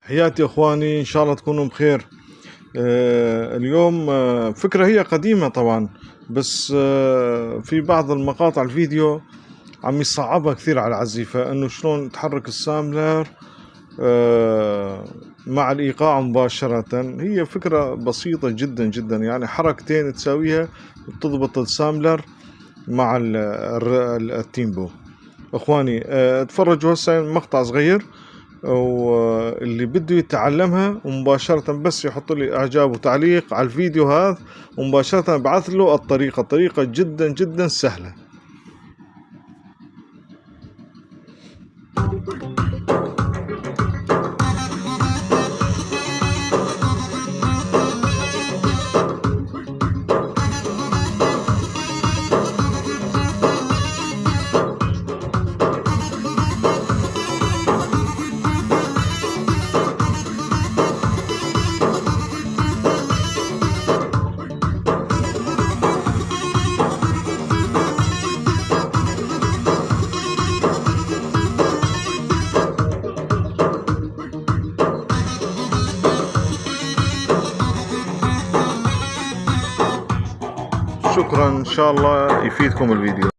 حياتي اخواني، ان شاء الله تكونوا بخير. اليوم فكرة هي قديمة طبعا، بس في بعض المقاطع الفيديو عم يصعبها كثير على العزيفة، انه شلون تحرك السامبلر مع الايقاع مباشرة. هي فكرة بسيطة جدا جدا، يعني حركتين تساويها بتضبط السامبلر مع التيمبو. اخواني تفرجوا هسه مقطع صغير، واللي بده يتعلمها ومباشرة بس يحط لي اعجاب وتعليق على الفيديو هذا، ومباشرة بعث له الطريقة جدا جدا سهلة. شكرا، ان شاء الله يفيدكم الفيديو.